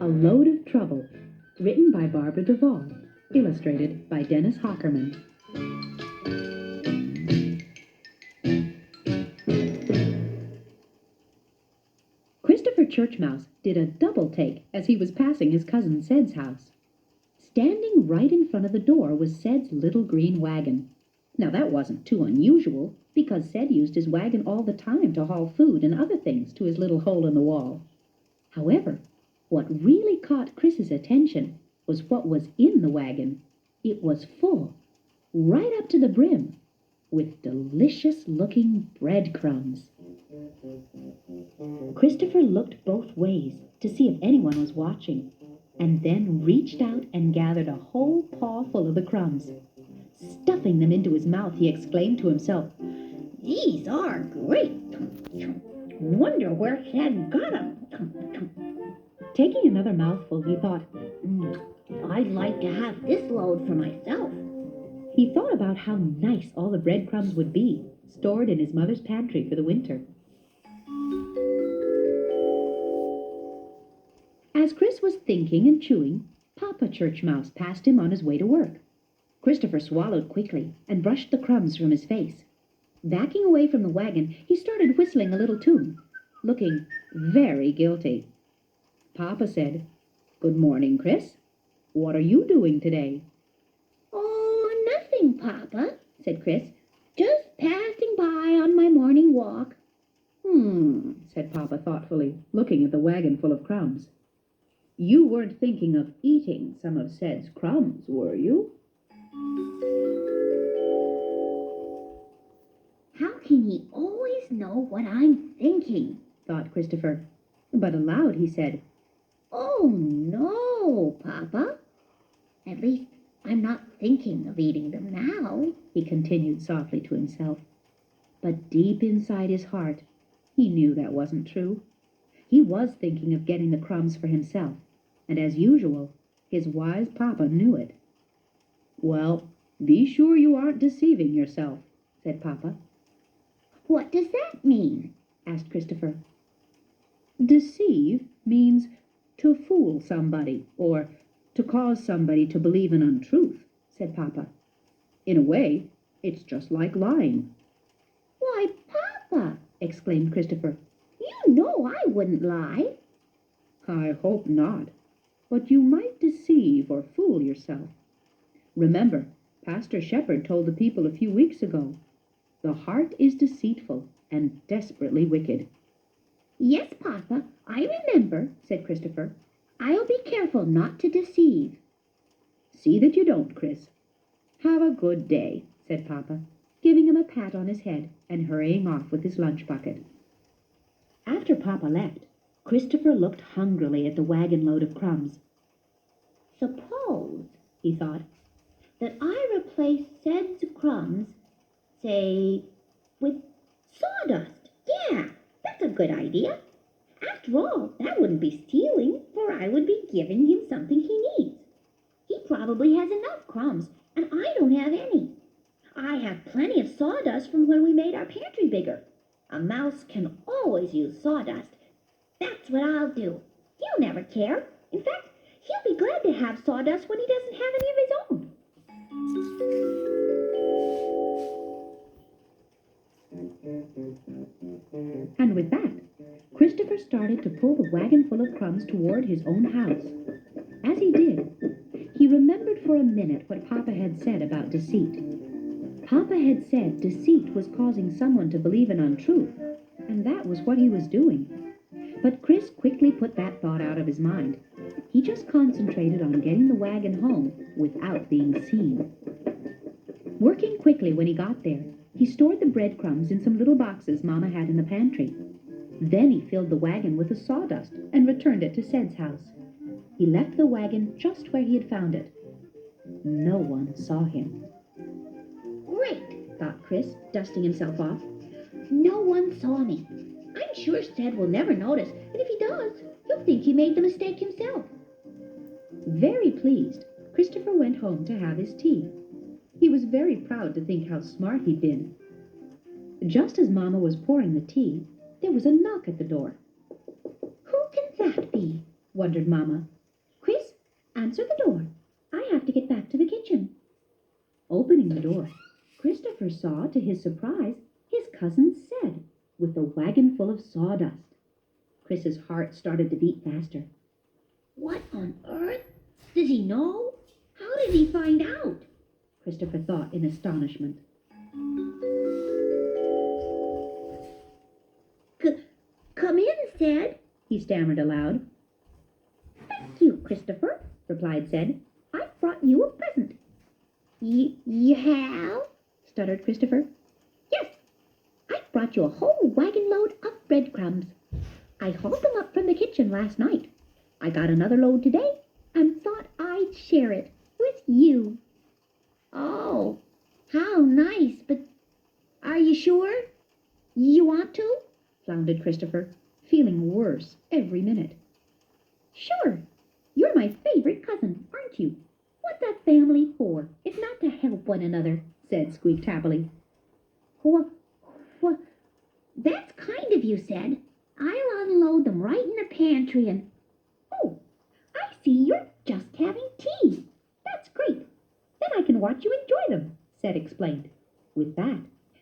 A Load of Trouble, written by Barbara Davoll, illustrated by Dennis Hockerman. Christopher Churchmouse did a double take as he was passing his cousin Ced's house. Standing right in front of the door was Ced's little green wagon. Now that wasn't too unusual, because Ced used his wagon all the time to haul food and other things to his little hole in the wall. However, what really caught Chris's attention was what was in the wagon. It was full, right up to the brim, with delicious-looking breadcrumbs. Christopher looked both ways to see if anyone was watching, and then reached out and gathered a whole paw full of the crumbs. Stuffing them into his mouth, he exclaimed to himself, "These are great! Wonder where Ced got them." Taking another mouthful, he thought, "I'd like to have this load for myself." He thought about how nice all the breadcrumbs would be, stored in his mother's pantry for the winter. As Chris was thinking and chewing, Papa Churchmouse passed him on his way to work. Christopher swallowed quickly and brushed the crumbs from his face. Backing away from the wagon, he started whistling a little tune, looking very guilty. Papa said, "Good morning, Chris. What are you doing today?" "Oh, nothing, Papa," said Chris. "Just passing by on my morning walk." Said Papa thoughtfully, looking at the wagon full of crumbs. "You weren't thinking of eating some of Ced's crumbs, were you?" "How can he always know what I'm thinking?" thought Christopher. But aloud he said, "Oh, no, Papa. At least I'm not thinking of eating them now," he continued softly to himself. But deep inside his heart, he knew that wasn't true. He was thinking of getting the crumbs for himself, and as usual, his wise Papa knew it. "Well, be sure you aren't deceiving yourself," said Papa. "What does that mean?" asked Christopher. Deceive means to fool somebody, or to cause somebody to believe an untruth, said Papa. In a way, it's just like lying. "Why, Papa," exclaimed Christopher, "you know I wouldn't lie." "I hope not, but you might deceive or fool yourself. Remember, Pastor Shepherd told the people a few weeks ago, 'The heart is deceitful and desperately wicked.'" "Yes, Papa, I remember," said Christopher. "I'll be careful not to deceive." "See that you don't, Chris. Have a good day," said Papa, giving him a pat on his head and hurrying off with his lunch bucket. After Papa left, Christopher looked hungrily at the wagon load of crumbs. "Suppose," he thought, "that I replace Ced's crumbs, say, with sawdust. Yeah, that's a good idea. After all, that wouldn't be stealing, for I would be giving him something he needs. He probably has enough crumbs, and I don't have any. I have plenty of sawdust from when we made our pantry bigger. A mouse can always use sawdust. That's what I'll do. He'll never care. In fact, he'll be glad to have sawdust when he doesn't have any of his own." And with that, Christopher started to pull the wagon full of crumbs toward his own house. As he did, he remembered for a minute what Papa had said about deceit. Papa had said deceit was causing someone to believe an untruth, and that was what he was doing. But Chris quickly put that thought out of his mind. He just concentrated on getting the wagon home without being seen. Working quickly when he got there, he stored the breadcrumbs in some little boxes Mama had in the pantry. Then he filled the wagon with the sawdust and returned it to Ced's house. He left the wagon just where he had found it. No one saw him. "Great," thought Chris, dusting himself off. "No one saw me. I'm sure Ced will never notice, and if he does, he'll think he made the mistake himself." Very pleased, Christopher went home to have his tea. He was very proud to think how smart he'd been. Just as Mama was pouring the tea, there was a knock at the door. "Who can that be?" wondered Mama, answer the door. I have to get back to the kitchen." Opening the door, Christopher saw, to his surprise, his cousin Sed, with the wagon full of sawdust. Chris's heart started to beat faster. What on earth? Does he know? How did he find out? Christopher thought in astonishment. Come in, Sed, He stammered aloud. "Thank you, Christopher," replied Sed. "I've brought you a present." You have? Stuttered Christopher. "Yes, I've brought you a whole wagon load of breadcrumbs. I hauled them up from the kitchen last night. I got another load today and thought I'd share it with you." "Oh, how nice, but are you sure you want to?" Floundered Christopher, feeling worse every minute. "Sure. You're my favorite cousin, aren't you? What's a family for, if not to help one another?" Sed squeaked happily. Well, that's kind of you, Sed. I'll unload them right in the pantry and... Oh, I see you're just having tea. That's great. Then I can watch you enjoy them, Sed explained. With that,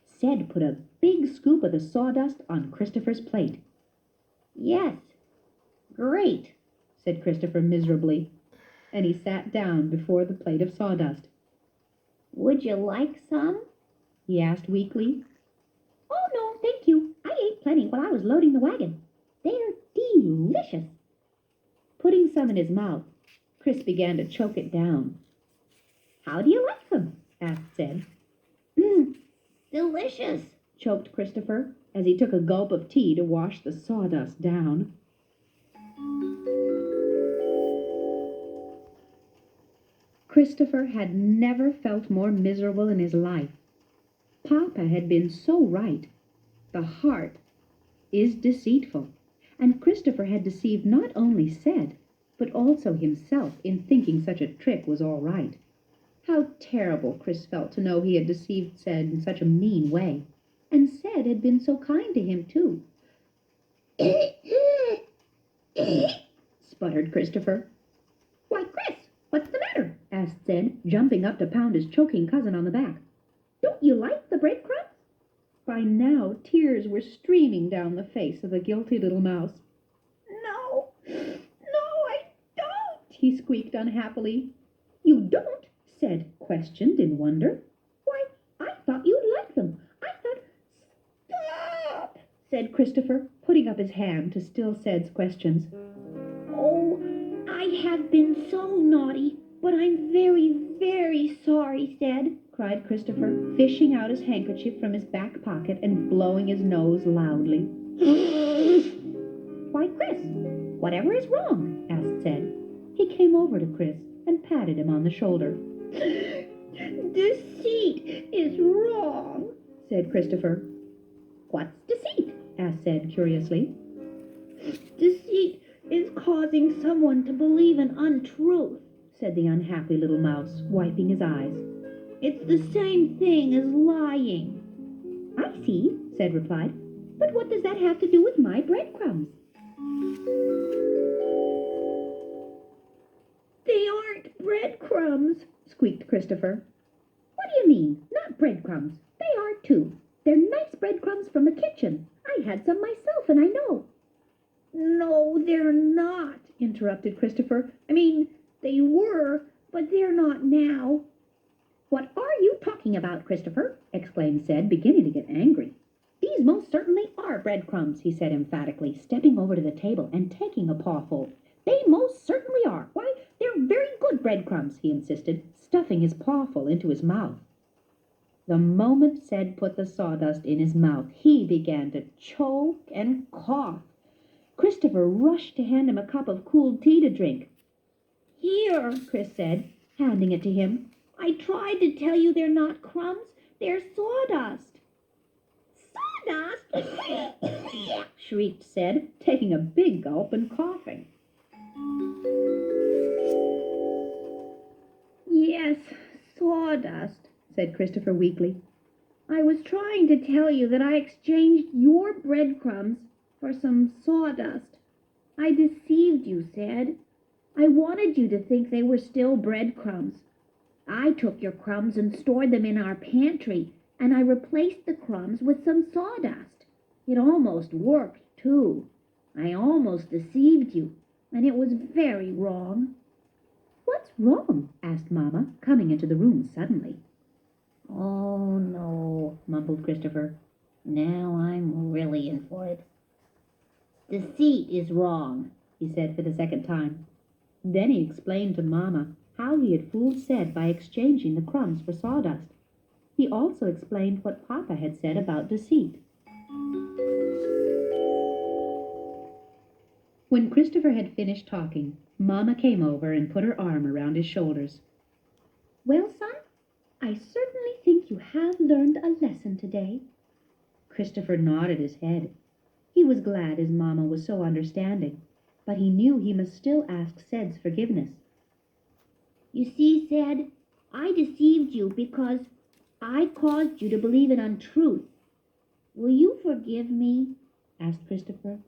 Sed put a big scoop of the sawdust on Christopher's plate. "Yes, great," said Christopher miserably, and he sat down before the plate of sawdust. "Would you like some?" he asked weakly. "Oh, no, thank you. I ate plenty while I was loading the wagon. They're delicious." Putting some in his mouth, Chris began to choke it down. "How do you like them?" asked Sed. "Delicious," choked Christopher as he took a gulp of tea to wash the sawdust down. Christopher had never felt more miserable in his life. Papa had been so right. The heart is deceitful, and Christopher had deceived not only Sed, but also himself in thinking such a trick was all right. How terrible Chris felt to know he had deceived Sed in such a mean way. And Sed had been so kind to him, too. Sputtered Christopher. "Why, Chris, what's the matter?" asked Sed, jumping up to pound his choking cousin on the back. "Don't you like the breadcrumbs?" By now, tears were streaming down the face of the guilty little mouse. No, I don't," he squeaked unhappily. "You don't?" Sed questioned in wonder. "Why, I thought you'd like them. I thought..." "Stop!" said Christopher, putting up his hand to still Sed's questions. "Oh, I have been so naughty, but I'm very, very sorry, Sed," cried Christopher, fishing out his handkerchief from his back pocket and blowing his nose loudly. "Why, Chris, whatever is wrong?" asked Sed. He came over to Chris and patted him on the shoulder. "Deceit is wrong," said Christopher. "What's deceit?" asked Sed curiously. "Deceit is causing someone to believe an untruth," said the unhappy little mouse, wiping his eyes. "It's the same thing as lying." "I see," Sed replied. "But what does that have to do with my breadcrumbs?" "They aren't breadcrumbs," squeaked Christopher. "What do you mean? Not breadcrumbs. They are, too. They're nice breadcrumbs from the kitchen. I had some myself, and I know." "No, they're not," interrupted Christopher. "I mean, they were, but they're not now." "What are you talking about, Christopher?" exclaimed Sed, beginning to get angry. "These most certainly are breadcrumbs," he said emphatically, stepping over to the table and taking a pawful. "They most certainly are. Why, they're very good breadcrumbs," he insisted, stuffing his pawful into his mouth. The moment Sed put the sawdust in his mouth, he began to choke and cough. Christopher rushed to hand him a cup of cool tea to drink. "Here," Chris said, handing it to him. "I tried to tell you they're not crumbs. They're sawdust." "Sawdust?" shrieked Sed, taking a big gulp and coughing. "Yes, sawdust," said Christopher weakly. "I was trying to tell you that I exchanged your breadcrumbs for some sawdust. I deceived you, Sed. I wanted you to think they were still breadcrumbs. I took your crumbs and stored them in our pantry, and I replaced the crumbs with some sawdust. It almost worked, too. I almost deceived you, and it was very wrong. What's wrong? Asked Mamma, coming into the room suddenly. Oh, no, mumbled Christopher. Now I'm really in for it. Deceit is wrong, he said for the second time. Then he explained to Mamma how he had fooled Ced by exchanging the crumbs for sawdust. He also explained what Papa had said about deceit. When Christopher had finished talking, Mamma came over and put her arm around his shoulders. Well, son, I certainly think you have learned a lesson today. Christopher nodded his head. He was glad his Mamma was so understanding, but he knew he must still ask Ced's forgiveness. You see, Ced, I deceived you because I caused you to believe in untruth. Will you forgive me? Asked Christopher.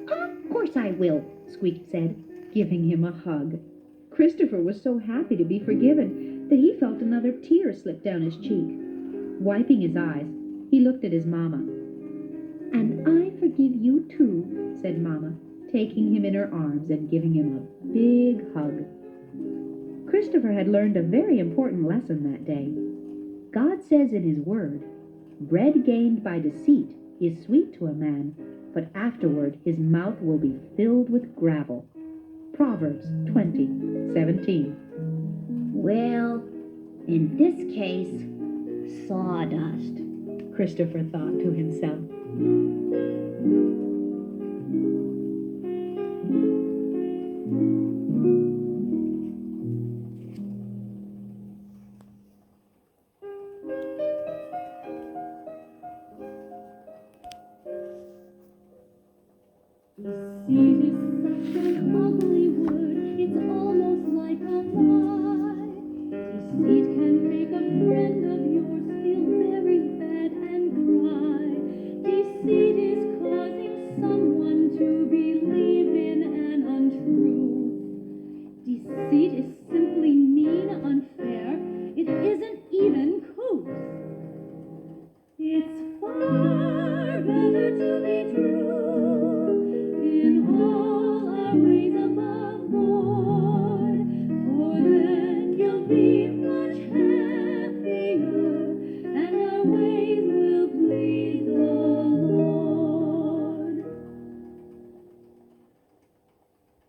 Of course I will, squeaked Ced, giving him a hug. Christopher was so happy to be forgiven that he felt another tear slip down his cheek. Wiping his eyes, he looked at his Mamma. And I forgive you too, said Mamma, taking him in her arms and giving him a big hug. Christopher had learned a very important lesson that day. God says in his word, bread gained by deceit is sweet to a man, but afterward his mouth will be filled with gravel. Proverbs 20:17. Well, in this case, sawdust, Christopher thought to himself. Deceit is such an ugly word, it's almost like a lie. Deceit can make a friend of yours feel very bad and cry. Deceit is causing someone to believe in an untruth. Deceit is simply mean, unfair, it isn't even couth. It's far better to be